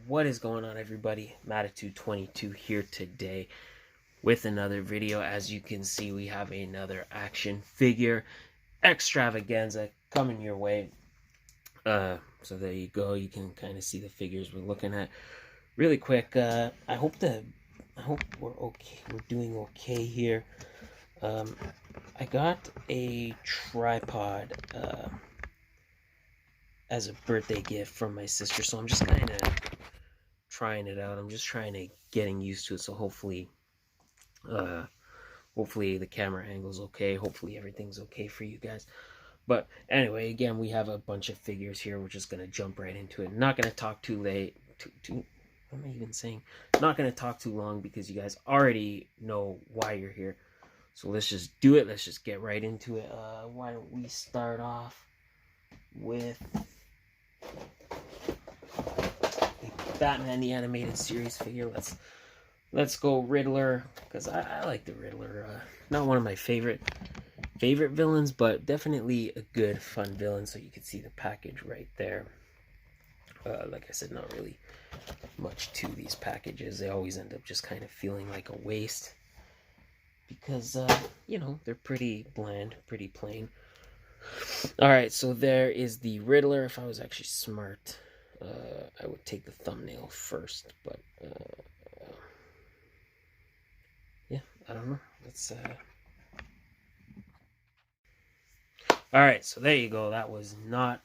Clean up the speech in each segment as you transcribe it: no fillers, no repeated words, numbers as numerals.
What is going on, everybody? Matitude22 here today with another video. As you can see, we have another action figure extravaganza coming your way. So there you go. You can kind of see the figures we're looking at really quick. I hope we're okay. We're doing okay here. I got a tripod as a birthday gift from my sister, so I'm just kind of trying it out. I'm just getting used to it, so hopefully the camera angle's okay. Hopefully everything's okay for you guys. But anyway, again, we have a bunch of figures here. We're just gonna jump right into it. Not gonna talk too late. What am I even saying? Not gonna talk too long because you guys already know why you're here. So let's just do it. Let's just get right into it. Why don't we start off with Batman the Animated Series figure. Let's go Riddler, because I like the Riddler. Not one of my favorite villains, but definitely a good, fun villain. So you can see the package right there. Like I said, not really much to these packages. They always end up just kind of feeling like a waste because, you know, they're pretty bland, pretty plain. Alright, so there is the Riddler. If I was actually smart, I would take the thumbnail first, but yeah, I don't know. Let's Alright, so there you go. That was not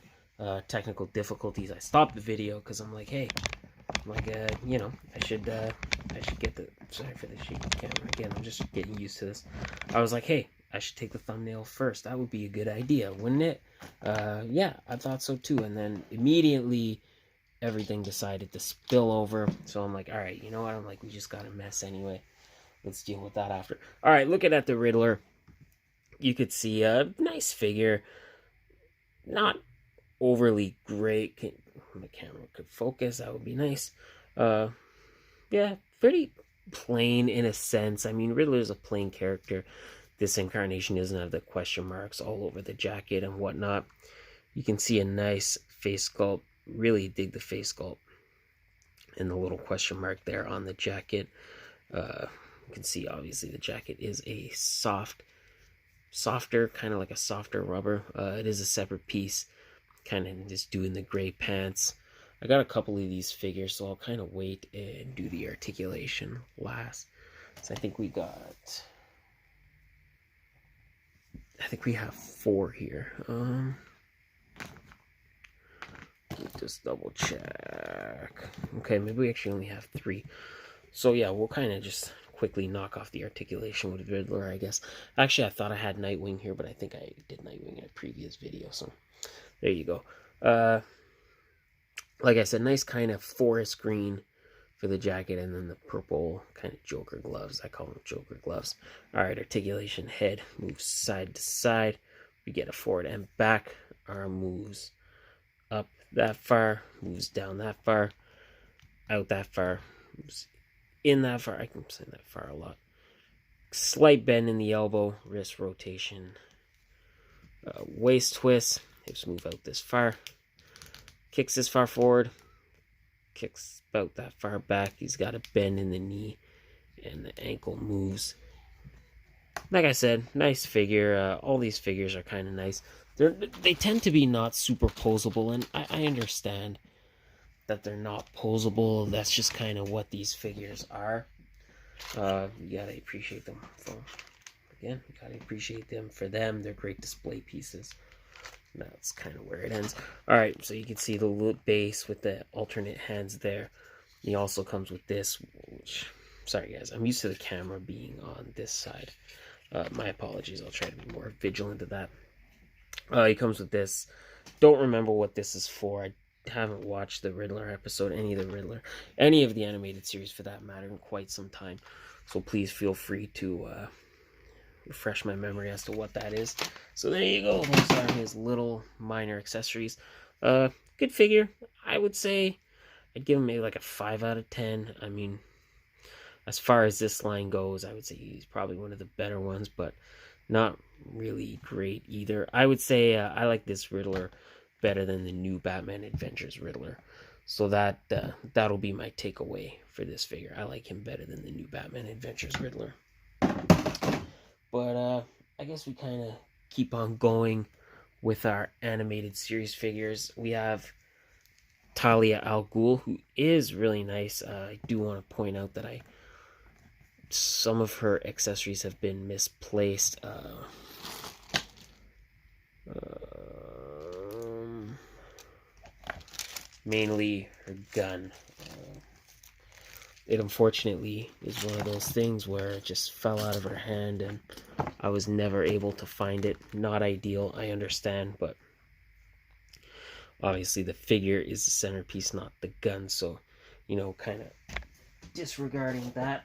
technical difficulties. I stopped the video because I'm like, hey, you know, I should get the, sorry for the shaky camera again, I'm just getting used to this. I was like, hey, I should take the thumbnail first. That would be a good idea, wouldn't it? Yeah, I thought so too. And then immediately everything decided to spill over. So I'm like, all right, you know what? I'm like, we just got a mess anyway. Let's deal with that after. All right, looking at the Riddler, you could see a nice figure. Not overly great. The camera could focus. That would be nice. Yeah, pretty plain in a sense. I mean, Riddler is a plain character. This incarnation doesn't have the question marks all over the jacket and whatnot. You can see a nice face sculpt. Really dig the face sculpt and the little question mark there on the jacket. You can see obviously the jacket is a softer, kind of like a softer rubber. It is a separate piece, kind of just doing the gray pants. I got a couple of these figures, so I'll kind of wait and do the articulation last. So I think we have 4 here. Just double check. Okay, maybe we actually only have 3. So yeah, we'll kind of just quickly knock off the articulation with Riddler, I guess. Actually, I thought I had Nightwing here, but I think I did Nightwing in a previous video, so there you go. Like I said, nice kind of forest green for the jacket, and then the purple kind of Joker gloves. I call them Joker gloves. Alright, articulation. Head moves side to side. We get a forward and back. Arm moves up that far, moves down that far, out that far, moves in that far. I can say that far a lot. Slight bend in the elbow, wrist rotation, waist twist, hips move out this far, kicks this far forward, kicks about that far back. He's got a bend in the knee, and the ankle moves. Like I said, nice figure. All these figures are kind of nice. They tend to be not super posable, and I understand that they're not posable. That's just kind of what these figures are. You gotta appreciate them for them. They're great display pieces. That's kind of where it ends. Alright, so you can see the little base with the alternate hands there. He also comes with this, which, sorry guys, I'm used to the camera being on this side. My apologies, I'll try to be more vigilant of that. He comes with this. Don't remember what this is for. I haven't watched the Riddler episode, any of the animated series for that matter, in quite some time. So please feel free to refresh my memory as to what that is. So there you go. Those are his little minor accessories. Good figure. I would say I'd give him maybe like a 5 out of 10. I mean, as far as this line goes, I would say he's probably one of the better ones, but not really great either. I would say I like this Riddler better than the new Batman Adventures Riddler. So that'll be my takeaway for this figure. I like him better than the new Batman Adventures Riddler. But I guess we kind of keep on going with our animated series figures. We have Talia al Ghul, who is really nice. I do want to point out that some of her accessories have been misplaced. Mainly her gun. It unfortunately is one of those things where it just fell out of her hand and I was never able to find it. Not ideal, I understand, but obviously the figure is the centerpiece, not the gun, so, you know, kind of disregarding that.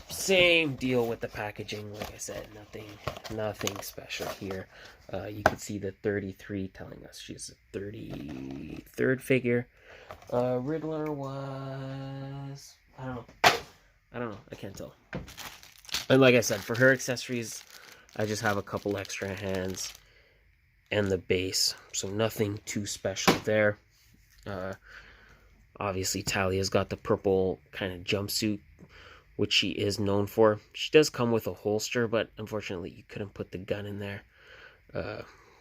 Same deal with the packaging. Like I said, nothing special here. You can see the 33 telling us she's a 33rd figure. Riddler was, I don't know, I can't tell. And like I said, for her accessories, I just have a couple extra hands and the base, so nothing too special there. Obviously Talia's got the purple kind of jumpsuit, which she is known for. She does come with a holster, but unfortunately you couldn't put the gun in there.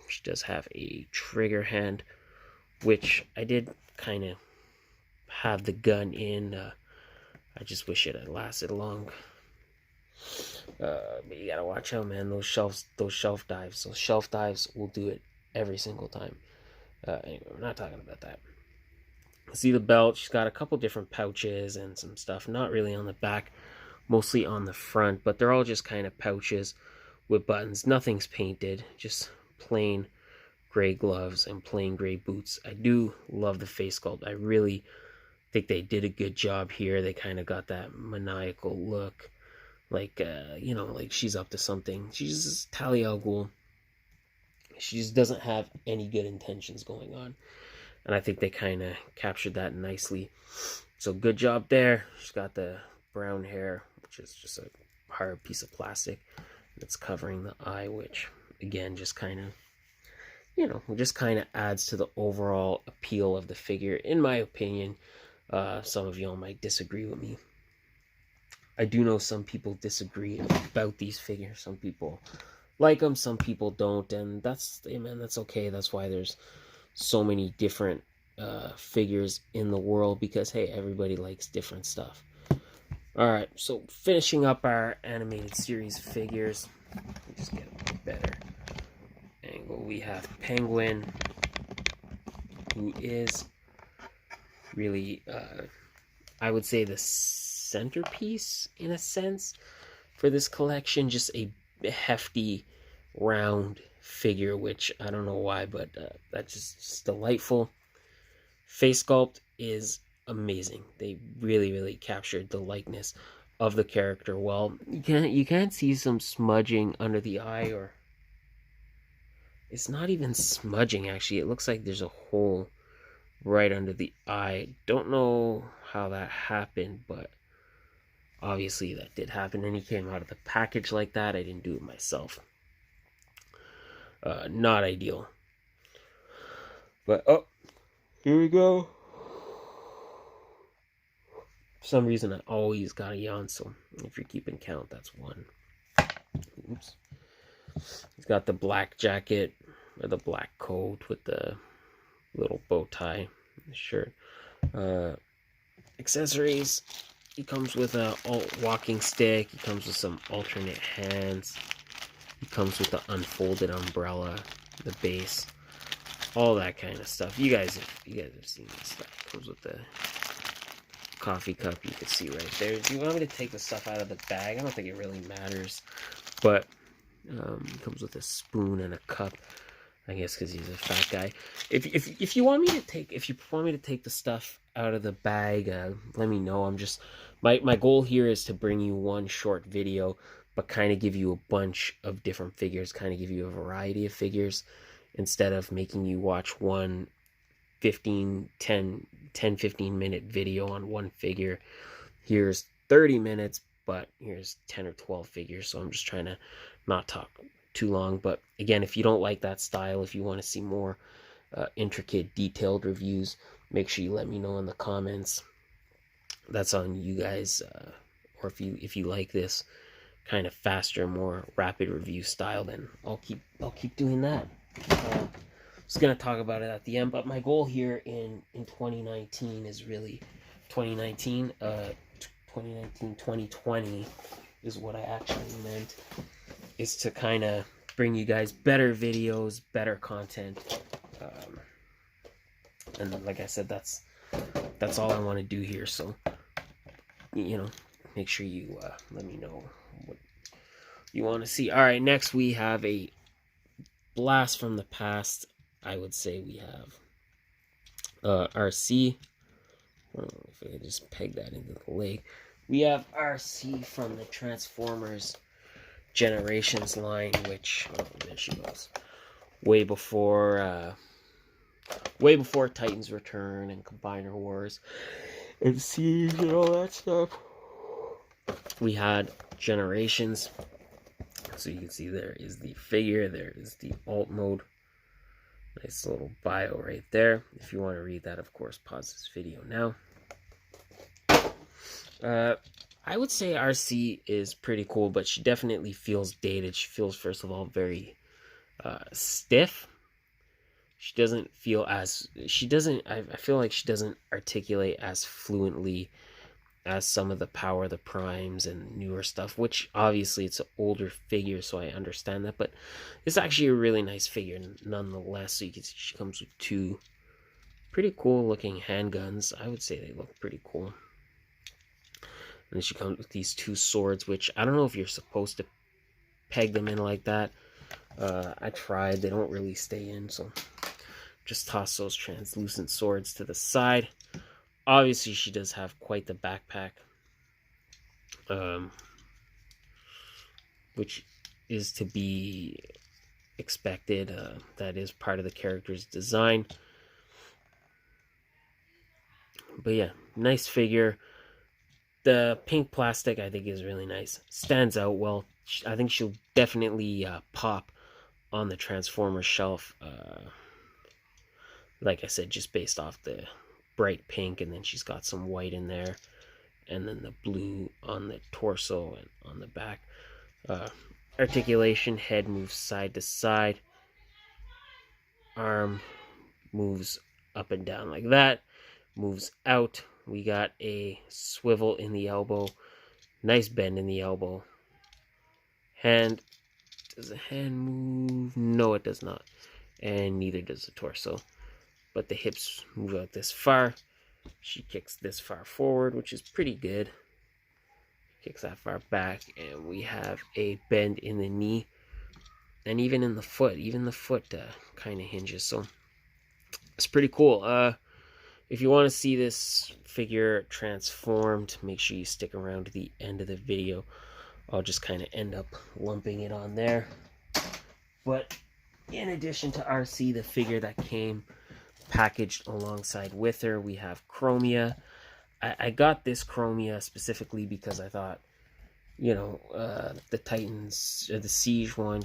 She does have a trigger hand, which I did kind of have the gun in. I just wish it had lasted long. But you gotta watch out, man. Those shelf dives. Those shelf dives will do it every single time. Anyway, we're not talking about that. See the belt. She's got a couple different pouches and some stuff. Not really on the back, mostly on the front, but they're all just kind of pouches with buttons. Nothing's painted, just plain gray gloves and plain gray boots. I do love the face sculpt. I really think they did a good job here. They kind of got that maniacal look, like you know, like she's up to something. She's Talia al Ghul. She just doesn't have any good intentions going on, and I think they kind of captured that nicely. So good job there. She's got the brown hair, which is just a hard piece of plastic that's covering the eye, which again just kind of, you know, just kind of adds to the overall appeal of the figure, in my opinion. Some of y'all might disagree with me. I do know some people disagree about these figures. Some people like them, some people don't, and that's, hey man, that's okay. That's why there's so many different figures in the world, because hey, everybody likes different stuff. All right, so finishing up our animated series figures, just get a better angle. We have Penguin, who is really, I would say, the centerpiece in a sense for this collection. Just a hefty, round figure, which I don't know why, but that's just delightful. Face sculpt is amazing. They really captured the likeness of the character well. You can't see some smudging under the eye, or it's not even smudging actually. It looks like there's a hole right under the eye. Don't know how that happened, but obviously that did happen, and he came out of the package like that. I didn't do it myself. Not ideal. But oh, here we go. For some reason I always got a yawn, so if you're keeping count, that's one. Oops. He's got the black jacket, or the black coat with the little bow tie shirt. Accessories, he comes with a walking stick. He comes with some alternate hands. He comes with the unfolded umbrella, the base, all that kind of stuff. You guys have seen this stuff. It comes with the coffee cup. You can see right there. Do you want me to take the stuff out of the bag? I don't think it really matters, but it comes with a spoon and a cup. I guess because he's a fat guy. If you want me to take the stuff out of the bag, let me know. I'm just my goal here is to bring you one short video, but kind of give you a bunch of different figures, kind of give you a variety of figures, instead of making you watch one 10-15 minute video on one figure. Here's 30 minutes, but here's 10 or 12 figures, so I'm just trying to not talk too long. But again, if you don't like that style, if you want to see more intricate, detailed reviews, make sure you let me know in the comments. That's on you guys, or if you like this kind of faster, more rapid review style, then I'll keep doing that. I was gonna talk about it at the end, but my goal here in 2019 is really 2019 2020 is what I actually meant, is to kind of bring you guys better videos, better content, and like I said, that's all I want to do here. So, you know, make sure you let me know what you want to see. All right, next we have a blast from the past. I would say we have RC. I don't know if I could just peg that into the leg. We have RC from the Transformers Generations line, which, oh, there she goes, way before Titans Return and Combiner Wars and Siege and all that stuff. We had Generations. So you can see there is the figure, there is the alt mode. Nice little bio right there. If you want to read that, of course, pause this video now. I would say RC is pretty cool, but she definitely feels dated. She feels, first of all, very stiff. She doesn't feel as, I feel like she doesn't articulate as fluently as some of the Power of the Primes and newer stuff, which obviously it's an older figure, so I understand that, but it's actually a really nice figure nonetheless. So you can see she comes with two pretty cool looking handguns. I would say they look pretty cool. And then she comes with these two swords, which I don't know if you're supposed to peg them in like that. I tried, they don't really stay in, so just toss those translucent swords to the side. Obviously, she does have quite the backpack, which is to be expected. That is part of the character's design. But yeah, nice figure. The pink plastic, I think, is really nice. Stands out well. I think she'll definitely pop on the Transformer shelf. Like I said, just based off the bright pink, and then she's got some white in there, and then the blue on the torso and on the back. Articulation, head moves side to side, arm moves up and down like that, moves out. We got a swivel in the elbow, nice bend in the elbow. Hand, does the hand move? No, it does not, and neither does the torso. But the hips move out this far. She kicks this far forward, which is pretty good. Kicks that far back, and we have a bend in the knee, and even in the foot. Even the foot kind of hinges, so it's pretty cool. If you want to see this figure transformed, make sure you stick around to the end of the video. I'll just kind of end up lumping it on there. But in addition to RC, the figure that came packaged alongside with her, we have Chromia. I got this Chromia specifically because I thought, you know, the Titans, or the Siege one,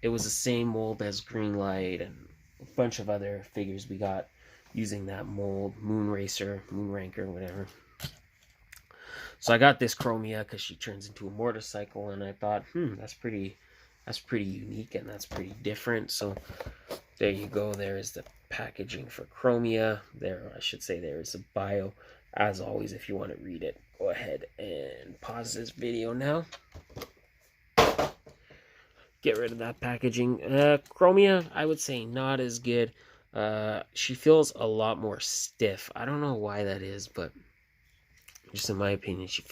it was the same mold as Greenlight and a bunch of other figures we got using that mold, Moonraker, whatever. So I got this Chromia because she turns into a motorcycle, and I thought, that's pretty unique, and that's pretty different. So there you go. There is the packaging for Chromia. There, I should say, there is a bio. As always, if you want to read it, go ahead and pause this video now. Get rid of that packaging. Chromia, I would say not as good. She feels a lot more stiff. I don't know why that is, but just in my opinion, she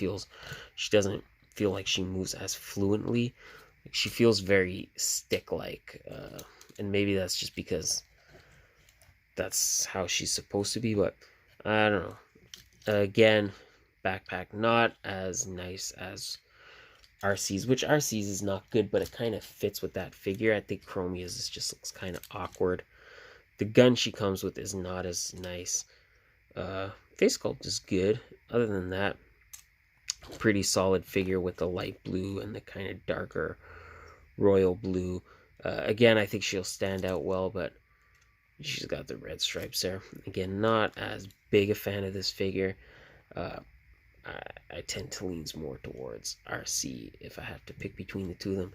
doesn't feel like she moves as fluently. She feels very stick-like, and maybe that's just because that's how she's supposed to be, but I don't know. Again, backpack not as nice as RC's, which RC's is not good, but it kind of fits with that figure. I think Chromia's just looks kind of awkward. The gun she comes with is not as nice. Face sculpt is good. Other than that, pretty solid figure with the light blue and the kind of darker royal blue. Again, I think she'll stand out well, but She's got the red stripes there. Again, not as big a fan of this figure. I tend to lean more towards RC if I have to pick between the two of them.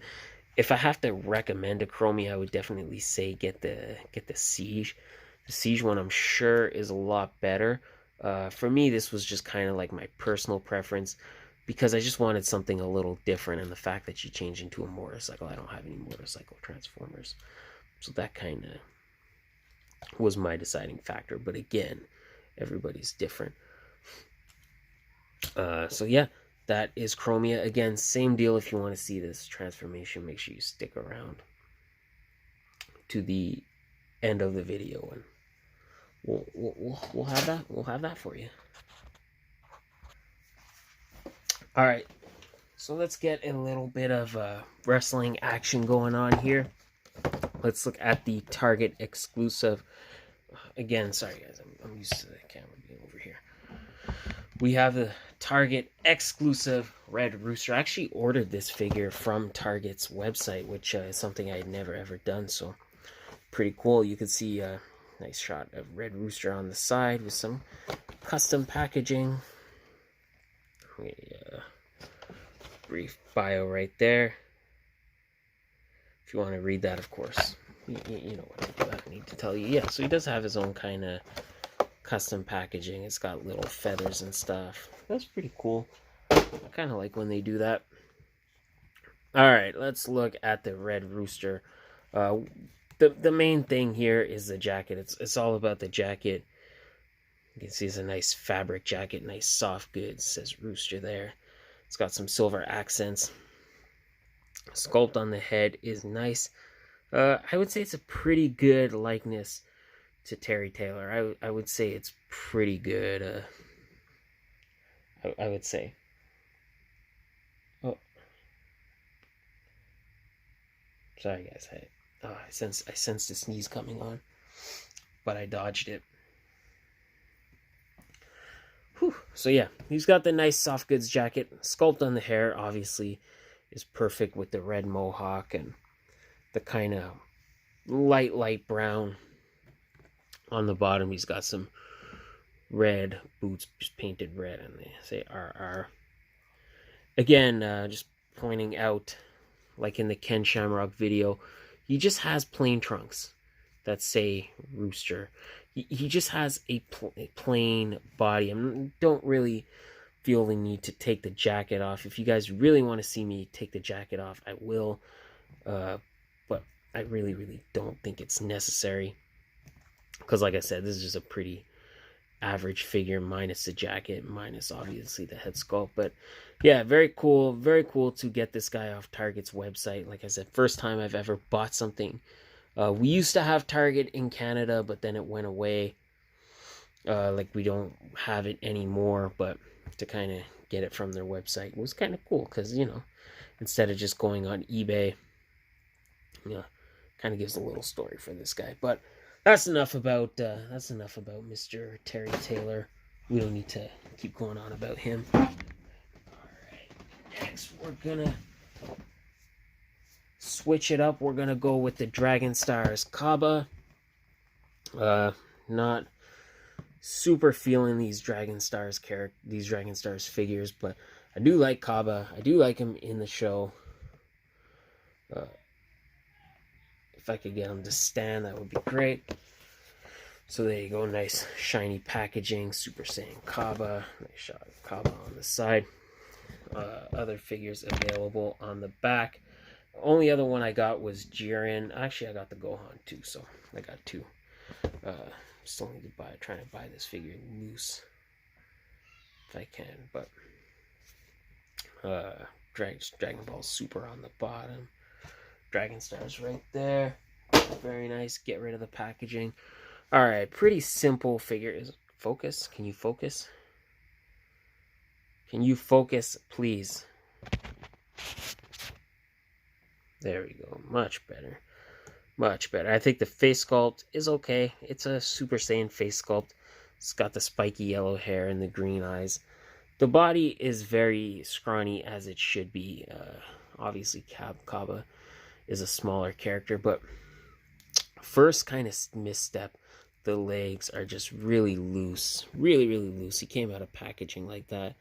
If I have to recommend a Chromie, I would definitely say get the Siege. The Siege one, I'm sure, is a lot better. For me, this was just kind of like my personal preference because I just wanted something a little different, and the fact that she changed into a motorcycle, I don't have any motorcycle Transformers, so that kind of was my deciding factor. But again, everybody's different. So yeah, that is Chromia. Again, same deal. If you want to see this transformation, make sure you stick around to the end of the video, and we'll have that. We'll have that for you. All right, so let's get a little bit of wrestling action going on here. Let's look at the Target exclusive. Again, sorry guys, I'm used to the camera being over here. We have the Target exclusive Red Rooster. I actually ordered this figure from Target's website, which is something I had never ever done, so pretty cool. You can see a nice shot of Red Rooster on the side with some custom packaging. Brief bio right there. If you want to read that, of course, you know what I need to tell you. Yeah, so he does have his own kind of custom packaging. It's got little feathers and stuff. That's pretty cool. I kind of like when they do that. All right, let's look at the Red Rooster. The main thing here is the jacket. It's all about the jacket. You can see it's a nice fabric jacket, nice soft goods. It says Rooster there. It's got some silver accents. Sculpt on the head is nice. I would say it's a pretty good likeness to Terry Taylor. I would say it's pretty good. I would say. Oh, sorry guys. I sensed a sneeze coming on, but I dodged it. Whew. So yeah, he's got the nice soft goods jacket. Sculpt on the hair obviously is perfect with the red mohawk and the kind of light brown on the bottom. He's got some red boots, just painted red, and they say RR. Again, just pointing out, like in the Ken Shamrock video, he just has plain trunks that say Rooster. He just has a plain body. I don't really feel the need to take the jacket off. If you guys really want to see me take the jacket off, I will. But I really don't think it's necessary. Because like I said, this is just a pretty average figure, minus the jacket, minus obviously the head sculpt. But yeah, very cool to get this guy off Target's website. Like I said, first time I've ever bought something. We used to have Target in Canada, but then it went away. Like we don't have it anymore, but to kind of get it from their website was kind of cool, because, you know, instead of just going on eBay, you know, kind of gives a little story for this guy. But that's enough about Mr. Terry Taylor. We don't need to keep going on about him. All right, next we're gonna switch it up. We're gonna go with the Dragon Stars Kaba. Not super feeling these Dragon Stars figures, but I do like Kaba. I do like him in the show. If I could get him to stand, that would be great. So there you go, nice shiny packaging, Super Saiyan Kaba. Nice shot of Kaba on the side. Other figures available on the back. The only other one I got was Jiren. Actually, I got the Gohan too, so I got two. Still need to trying to buy this figure loose if I can, but Dragon Ball Super on the bottom. Dragon Stars right there. Very nice. Get rid of the packaging. Alright, pretty simple figure. Is focus? Can you focus? Can you focus, please? There we go. Much better. Much better. I think the face sculpt is okay. It's a Super Saiyan face sculpt. It's got the spiky yellow hair and the green eyes. The body is very scrawny, as it should be. Obviously, Kaba is a smaller character, but First kind of misstep, the legs are just really loose, really loose. He came out of packaging like that,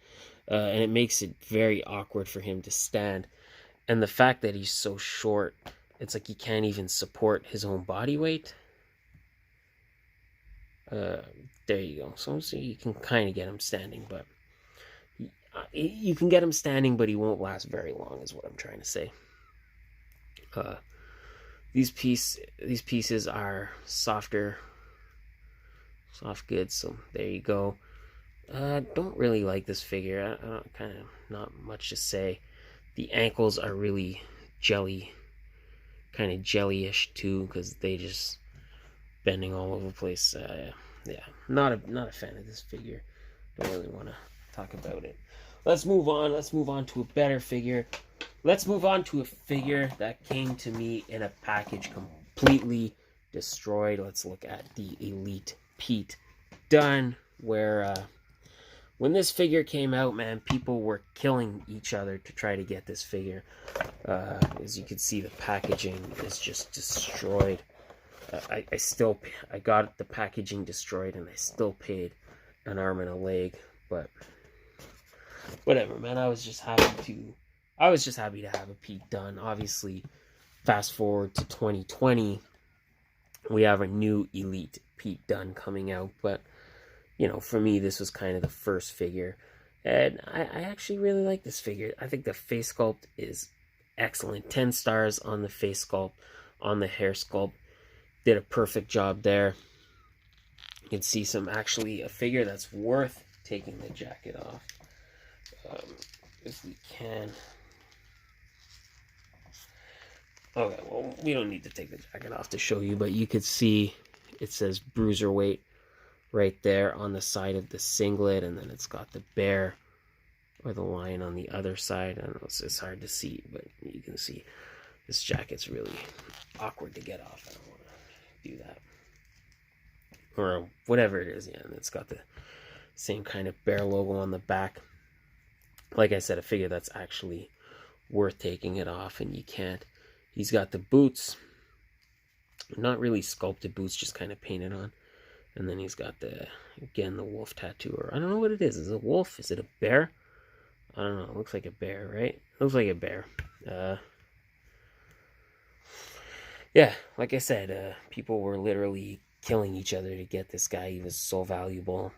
and it makes it very awkward for him to stand. And the fact that he's so short, it's like he can't even support his own body weight. There you go. So you can kind of get him standing, but you can get him standing, but he won't last very long, is what I'm trying to say. These pieces are soft goods. So there you go. Don't really like this figure. I don't, kind of not much to say. The ankles are really jelly, kind of jellyish too, because they just bending all over the place. Yeah, not a fan of this figure. Don't really want to talk about it. Let's move on. Let's move on to a better figure. Let's move on to a figure that came to me in a package completely destroyed. Let's look at the Elite Pete Dunne, where when this figure came out, man, people were killing each other to try to get this figure. As you can see, the packaging is just destroyed. I got the packaging destroyed, and I still paid an arm and a leg, but whatever, man. I was just happy to have a Pete Dunne. Obviously, fast forward to 2020, we have a new Elite Pete Dunne coming out, but you know, for me, this was kind of the first figure, and I actually really like this figure. I think the face sculpt is excellent. 10 stars on the face sculpt, on the hair sculpt. Did a perfect job there. You can see a figure that's worth taking the jacket off. If we can. Okay, well, we don't need to take the jacket off to show you, but you could see it says Bruiserweight right there on the side of the singlet, and then it's got the bear or the lion on the other side. I don't know, it's hard to see, but you can see this jacket's really awkward to get off. I don't want to do that. Or whatever it is, yeah, and it's got the same kind of bear logo on the back. Like I said, a figure that's actually worth taking it off, and you can't. He's got the boots, not really sculpted boots, just kind of painted on. And then he's got the wolf tattoo, or I don't know what it is. Is it a wolf? Is it a bear? I don't know. It looks like a bear, right? It looks like a bear. Yeah, like I said, people were literally killing each other to get this guy. He was so valuable,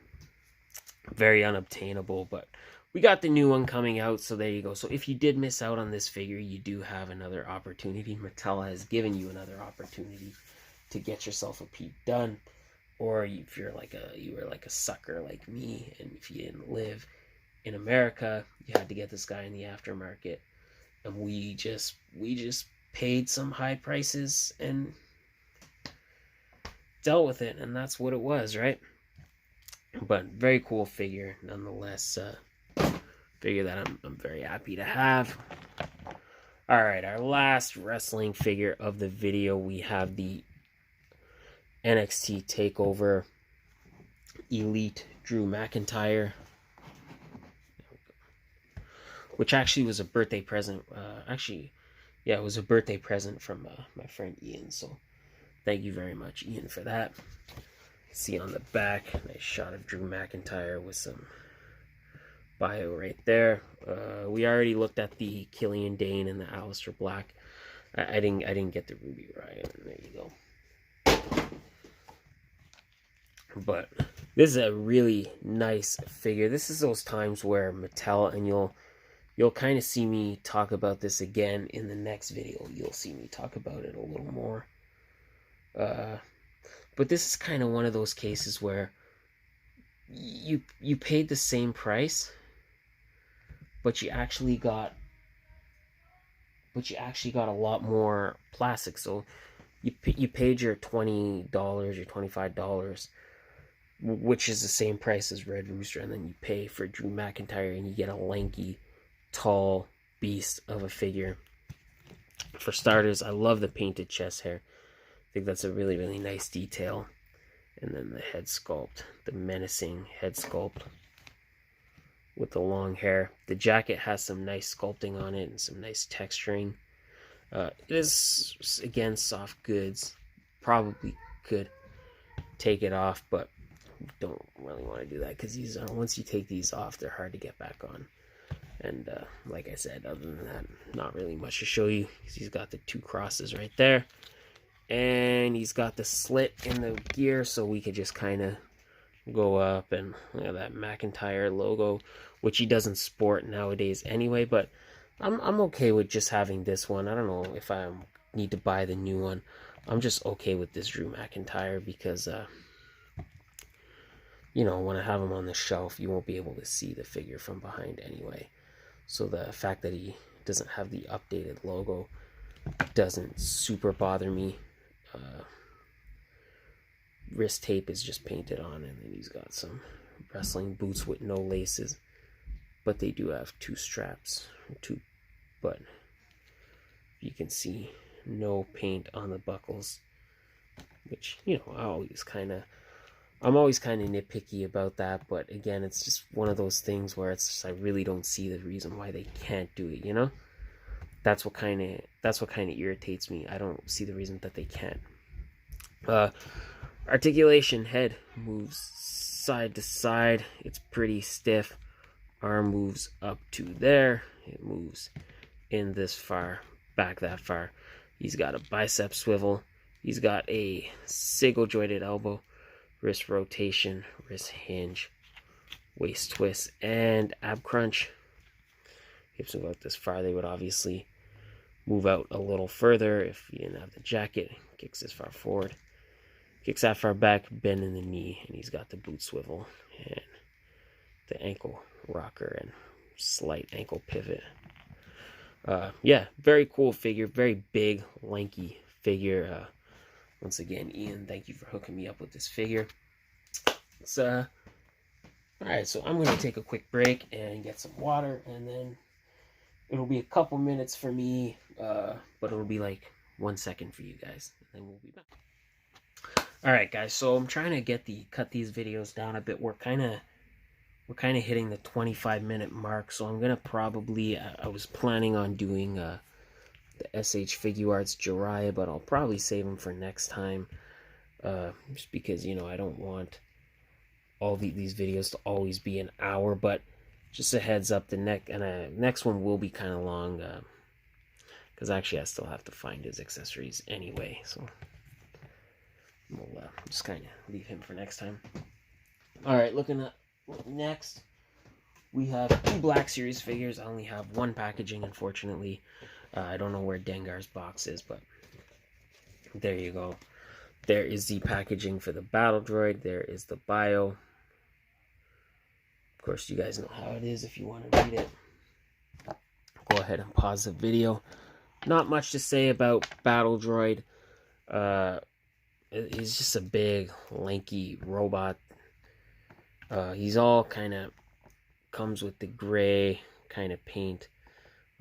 very unobtainable, but we got the new one coming out, so there you go. So if you did miss out on this figure, you do have another opportunity. Mattel has given you another opportunity to get yourself a Pete Dunne. Or if you were like a sucker like me, and if you didn't live in America, you had to get this guy in the aftermarket. And we just paid some high prices and dealt with it, and that's what it was, right? But very cool figure nonetheless. Figure that I'm very happy to have. All right, our last wrestling figure of the video, we have the NXT TakeOver Elite Drew McIntyre, which actually was a birthday present. It was a birthday present from my friend Ian. So thank you very much, Ian, for that. See on the back, nice shot of Drew McIntyre with some bio right there. We already looked at the Killian Dane and the Aleister Black. I didn't get the Ruby Riott. There you go. But this is a really nice figure. This is those times where Mattel, and you'll kind of see me talk about this again in the next video. You'll see me talk about it a little more. But this is kind of one of those cases where you paid the same price, but you actually got a lot more plastic. So you paid your $20 or $25, which is the same price as Red Rooster, and then you pay for Drew McIntyre, and you get a lanky, tall beast of a figure. For starters, I love the painted chest hair. I think that's a really, really nice detail. And then the head sculpt, the menacing head sculpt with the long hair. The jacket has some nice sculpting on it and some nice texturing. It is, again, soft goods. probably could take it off, but don't really want to do that because these once you take these off, they're hard to get back on. And like I said, other than that, not really much to show you. He's got the 2 crosses right there, and he's got the slit in the gear, so we could just kind of go up, and look at that McIntyre logo, which he doesn't sport nowadays anyway. But I'm okay with just having this one. I don't know if I need to buy the new one. I'm just okay with this Drew McIntyre because you know, when I have him on the shelf, you won't be able to see the figure from behind anyway. So the fact that he doesn't have the updated logo doesn't super bother me. Wrist tape is just painted on, and then he's got some wrestling boots with no laces, but they do have 2 straps, but you can see no paint on the buckles, which, you know, I'm always kind of nitpicky about that. But again, it's just one of those things where it's just, I really don't see the reason why they can't do it, you know? That's what kind of irritates me. I don't see the reason that they can't. Articulation, head moves side to side. It's pretty stiff. Arm moves up to there. It moves in this far, back that far. He's got a bicep swivel. He's got a single jointed elbow, wrist rotation, wrist hinge, waist twist, and ab crunch. Hips would go out this far. They would obviously move out a little further if you didn't have the jacket. Kicks this far forward. Kicks that far back, bend in the knee, and he's got the boot swivel and the ankle rocker and slight ankle pivot. Yeah, very cool figure, very big, lanky figure. Once again, Ian, thank you for hooking me up with this figure. It's all right, so I'm gonna take a quick break and get some water, and then it'll be a couple minutes for me, but it'll be like 1 second for you guys, and then we'll be back. All right, guys, so I'm trying to cut these videos down a bit. We're kind of hitting the 25-minute mark, so I'm gonna probably I was planning on doing the SH Figure Arts Jiraiya, but I'll probably save them for next time, just because, you know, I don't want all these videos to always be an hour. But just a heads up, the next one will be kind of long, because actually I still have to find his accessories anyway, so we'll just kind of leave him for next time. All right, looking at next, we have 2 Black Series figures. I only have 1 packaging, unfortunately. I don't know where Dengar's box is, but there you go. There is the packaging for the Battle Droid. There is the bio. Of course, you guys know how it is if you want to read it. Go ahead and pause the video. Not much to say about Battle Droid. He's just a big, lanky robot. He's all kind of comes with the gray kind of paint,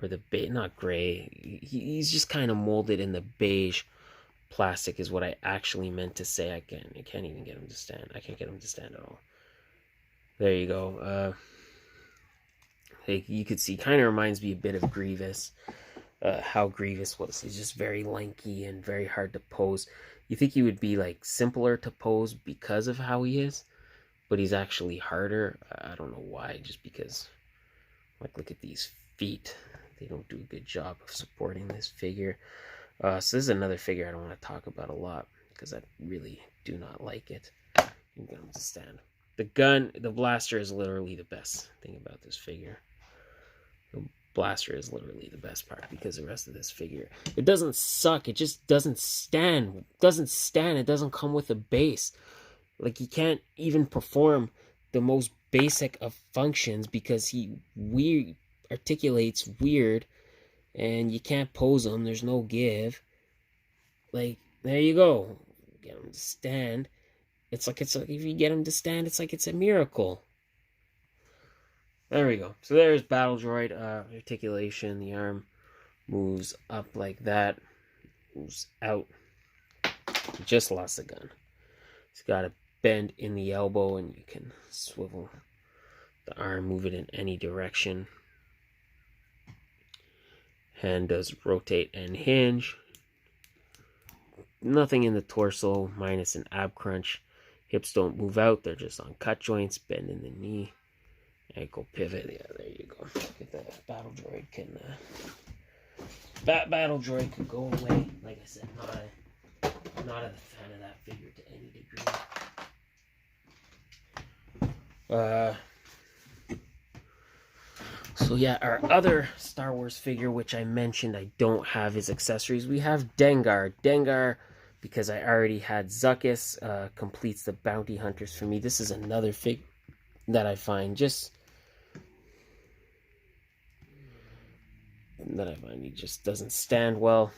or the not gray. He's just kind of molded in the beige plastic, is what I actually meant to say. I can't even get him to stand. I can't get him to stand at all. There you go. You could see, kind of reminds me a bit of Grievous. How Grievous was. He's just very lanky and very hard to pose. You think he would be like simpler to pose because of how he is, but he's actually harder. I don't know why, just because, like, look at these feet. They don't do a good job of supporting this figure. So this is another figure I don't want to talk about a lot because I really do not like it. I'm going to stand. The blaster is literally the best thing about this figure. The blaster is literally the best part, because the rest of this figure, it doesn't suck. It just doesn't stand. It doesn't come with a base. Like, he can't even perform the most basic of functions because he articulates weird, and you can't pose him. There's no give. Like, there you go. Get him to stand. If you get him to stand, it's like it's a miracle. There we go. So there's Battle Droid. Articulation. The arm moves up like that. Moves out. He just lost the gun. He's got a bend in the elbow, and you can swivel the arm, move it in any direction. Hand does rotate and hinge. nothing in the torso, minus an ab crunch. Hips don't move out, they're just on cut joints, bend in the knee, ankle pivot. Yeah, there you go. Get that battle droid can battle droid could go away. Like I said, not a fan of that figure to any degree. So yeah, our other Star Wars figure, which I mentioned I don't have his accessories, we have Dengar. Dengar, because I already had Zuckuss, completes the bounty hunters for me. This is another fig that I find he just doesn't stand well.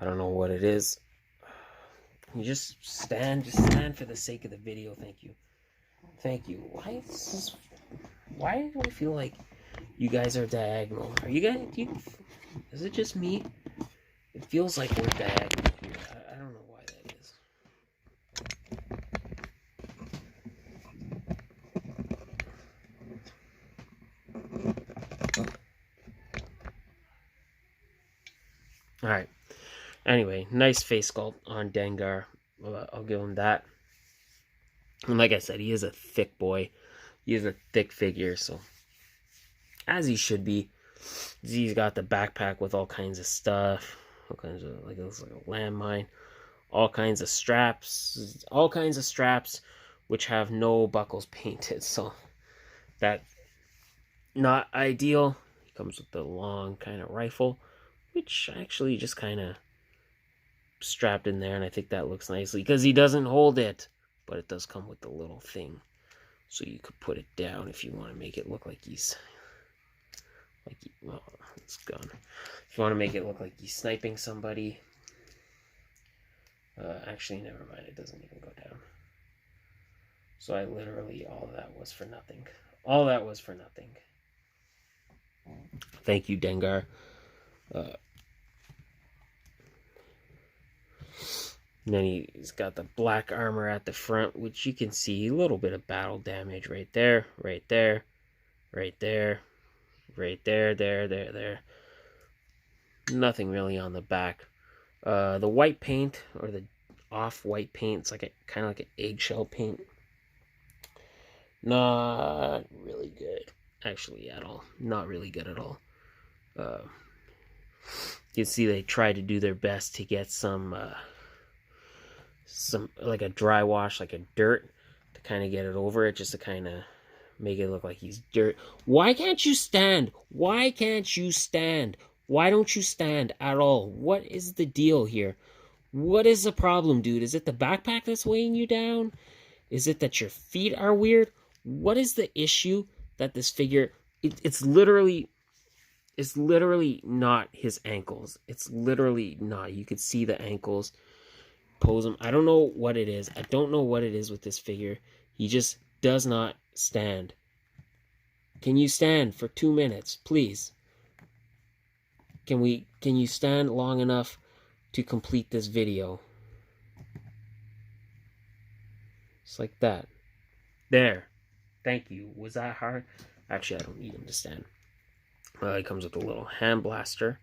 I don't know what it is. You just stand for the sake of the video. Thank you. Why do I feel like you guys are diagonal? Are you guys? Is it just me? It feels like we're diagonal here. I don't know why that is. All right. Anyway, nice face sculpt on Dengar. I'll give him that. And like I said, he is a thick boy. He is a thick figure, so as he should be. He's got the backpack with all kinds of stuff, all kinds of it looks like a landmine, all kinds of straps, which have no buckles painted. So that not ideal. He comes with the long kind of rifle, which actually just kind of strapped in there, and I think that looks nicely because he doesn't hold it, but it does come with the little thing. So you could put it down if you want to make it look like he's well, it's gone. If you want to make it look like he's sniping somebody, actually, never mind. It doesn't even go down. So I literally, all that was for nothing. All that was for nothing. Thank you, Dengar. And then he's got the black armor at the front, which you can see a little bit of battle damage right there, right there, right there, right there, there. Nothing really on the back. The white paint, or the off-white paint, it's like kind of like an eggshell paint. Not really good, actually, at all. Not really good at all. You can see they tried to do their best to get some like a dry wash, like a dirt, to kind of get it over it, just to kind of make it look like he's dirt. Why can't you stand? Why can't you stand? Why don't you stand at all? What is the deal here? What is the problem, dude? Is it the backpack that's weighing you down? Is it that your feet are weird? What is the issue that this figure... It's literally not his ankles. It's literally not. You could see the ankles. Pose him. I don't know what it is. I don't know what it is with this figure. He just does not stand. Can you stand for 2 minutes, please? Can you stand long enough to complete this video? Just like that. There. Thank you. Was that hard? Actually, I don't need him to stand. He comes with a little hand blaster.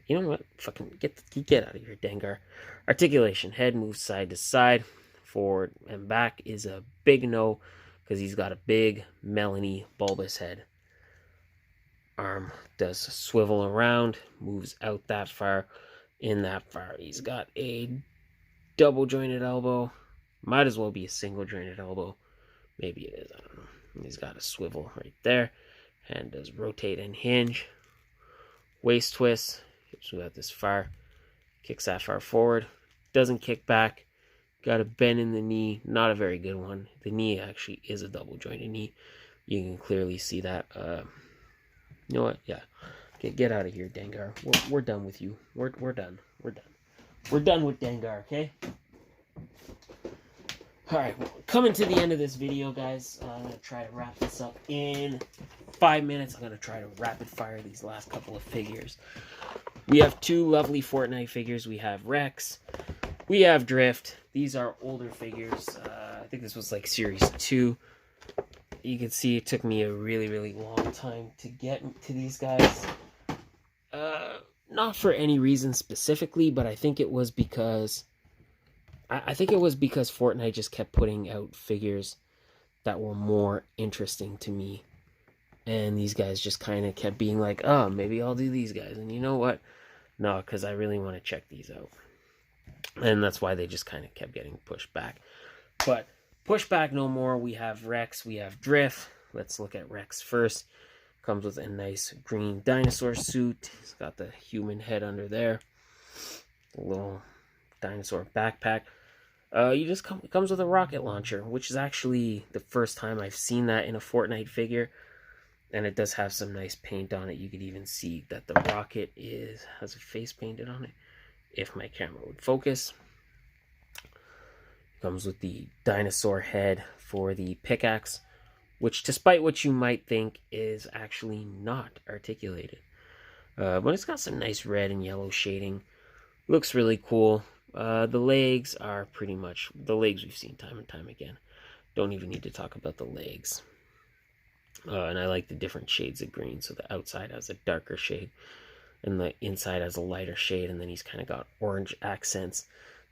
You know what? Fucking get out of here, Dengar. Articulation. Head moves side to side. Forward and back is a big no, because he's got a big, melony, bulbous head. Arm does swivel around, moves out that far, in that far. He's got a double jointed elbow. Might as well be a single jointed elbow. Maybe it is, I don't know. He's got a swivel right there. Hand does rotate and hinge. Waist twist. Hips move out this far. Kicks that far forward. Doesn't kick back. Got a bend in the knee. Not a very good one. The knee actually is a double jointed knee. You can clearly see that. You know what? Yeah. Get out of here, Dengar. We're done with you. We're done. We're done with Dengar, okay? Alright, well, coming to the end of this video, guys. I'm going to try to wrap this up in 5 minutes. I'm going to try to rapid fire these last couple of figures. We have two lovely Fortnite figures. We have Rex. We have Drift. These are older figures. I think this was like Series 2. You can see it took me a really, really long time to get to these guys. not for any reason specifically, but I think it was because Fortnite just kept putting out figures that were more interesting to me, and these guys just kind of kept being like, oh, maybe I'll do these guys, and you know what? No, because I really want to check these out, and that's why they just kind of kept getting pushed back. But push back no more. We have Rex, we have Drift. Let's look at Rex first. Comes with a nice green dinosaur suit. He's got the human head under there. A little dinosaur backpack. It comes with a rocket launcher, which is actually the first time I've seen that in a Fortnite figure. And it does have some nice paint on it. You could even see that the rocket has a face painted on it, if my camera would focus. Comes with the dinosaur head for the pickaxe, which, despite what you might think, is actually not articulated. But it's got some nice red and yellow shading. Looks really cool. The legs are pretty much the legs we've seen time and time again. Don't even need to talk about the legs. And I like the different shades of green. So the outside has a darker shade, and the inside has a lighter shade, and then he's kind of got orange accents.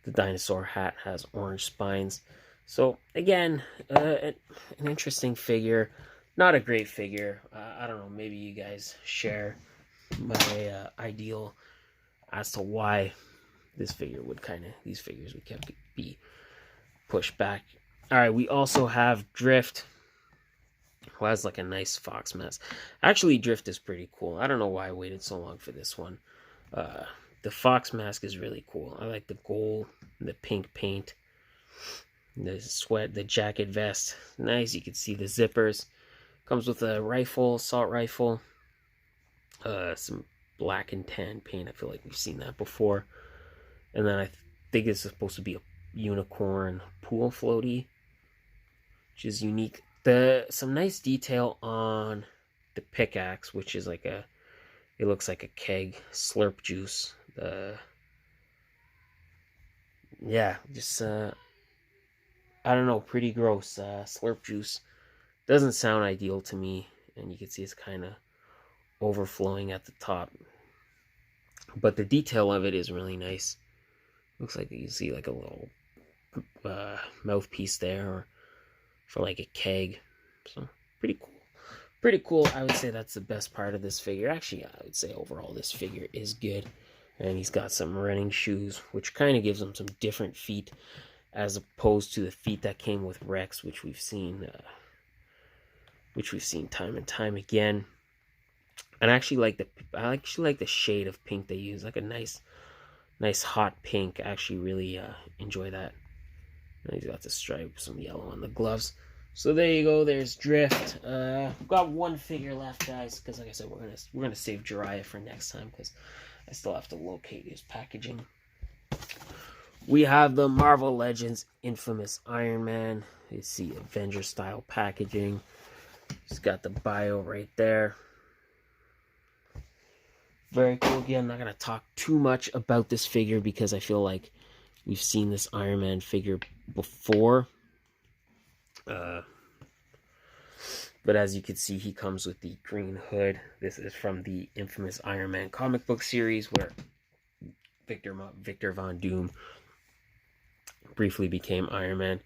The dinosaur hat has orange spines. So, again, an interesting figure. Not a great figure. I don't know, maybe you guys share my ideal as to why these figures would be pushed back. Alright, we also have Drift, who has like a nice fox mask. Actually, Drift is pretty cool. I don't know why I waited so long for this one. The fox mask is really cool. I like the gold, the pink paint. The jacket vest, nice. You can see the zippers. Comes with a rifle, assault rifle, some black and tan paint. I feel like we've seen that before. And then I think it's supposed to be a unicorn pool floaty, which is unique. Some nice detail on the pickaxe, which is like it looks like a keg slurp juice. I don't know, pretty gross. Slurp juice doesn't sound ideal to me, and you can see it's kind of overflowing at the top. But the detail of it is really nice. Looks like you see like a little mouthpiece there, or for like a keg. So pretty cool. Pretty cool. I would say that's the best part of this figure. Actually, I would say overall this figure is good. And he's got some running shoes, which kind of gives him some different feet, as opposed to the feet that came with Rex, which we've seen time and time again. And I actually like the shade of pink they use, like a nice hot pink. I actually really enjoy that. And he's got the stripe, some yellow on the gloves. So there you go. There's Drift. We've got one figure left, guys, because like I said, we're gonna save Jiraiya for next time, because I still have to locate his packaging. We have the Marvel Legends infamous Iron Man. You see Avenger style packaging. He's got the bio right there. Very cool. Again, I'm not going to talk too much about this figure because I feel like we've seen this Iron Man figure before. But as you can see, he comes with the green hood. This is from the infamous Iron Man comic book series, where Victor Von Doom briefly became Iron Man.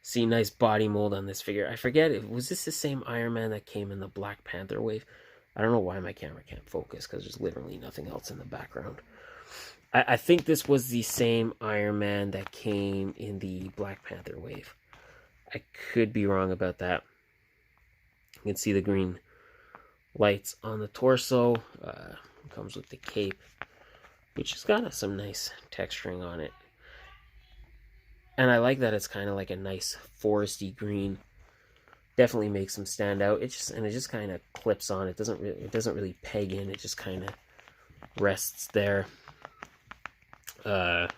See, nice body mold on this figure. I forget, was this the same Iron Man that came in the Black Panther wave? I don't know why my camera can't focus, because there's literally nothing else in the background. I think this was the same Iron Man that came in the Black Panther wave. I could be wrong about that. You can see the green lights on the torso. Comes with the cape, which has got some nice texturing on it. And I like that it's kind of like a nice foresty green. Definitely makes them stand out. It just kind of clips on. It doesn't really peg in. It just kind of rests there. And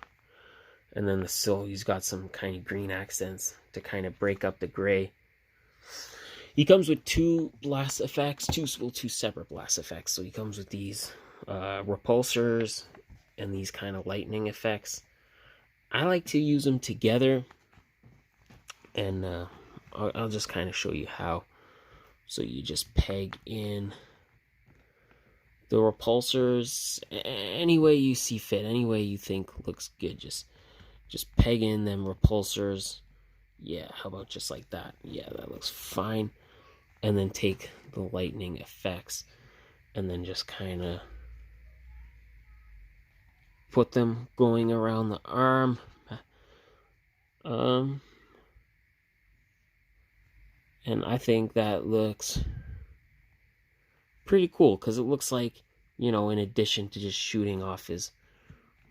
then the silk, he's got some kind of green accents to kind of break up the gray. He comes with two blast effects, two separate blast effects. So he comes with these repulsors and these kind of lightning effects. I like to use them together, and I'll just kind of show you how. So you just peg in the repulsors any way you see fit, any way you think looks good. Just peg in them repulsors. Yeah, how about just like that? Yeah, that looks fine. And then take the lightning effects and then just kind of put them going around the arm. And I think that looks pretty cool because it looks like, you know, in addition to just shooting off his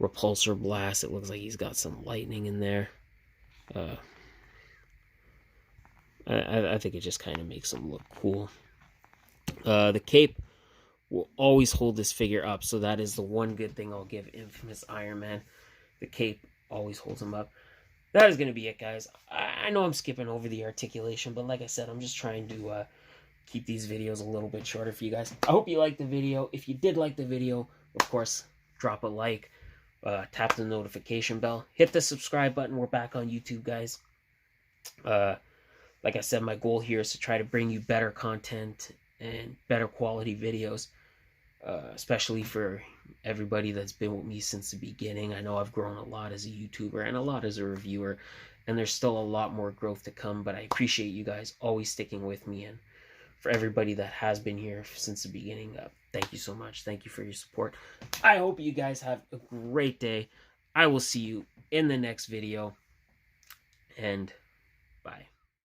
repulsor blast, it looks like he's got some lightning in there. I think it just kind of makes him look cool. The cape will always hold this figure up, so that is the one good thing I'll give Infamous Iron Man. The cape always holds him up. That is going to be it, guys. I know I'm skipping over the articulation, but like I said, I'm just trying to keep these videos a little bit shorter for you guys. I hope you liked the video. If you did like the video, of course, drop a like, tap the notification bell, hit the subscribe button. We're back on YouTube, guys. Like I said, my goal here is to try to bring you better content and better quality videos, especially for everybody that's been with me since the beginning. I know I've grown a lot as a YouTuber and a lot as a reviewer, and there's still a lot more growth to come, but I appreciate you guys always sticking with me, and for everybody that has been here since the beginning, thank you so much. Thank you for your support. I hope you guys have a great day. I will see you in the next video, and bye.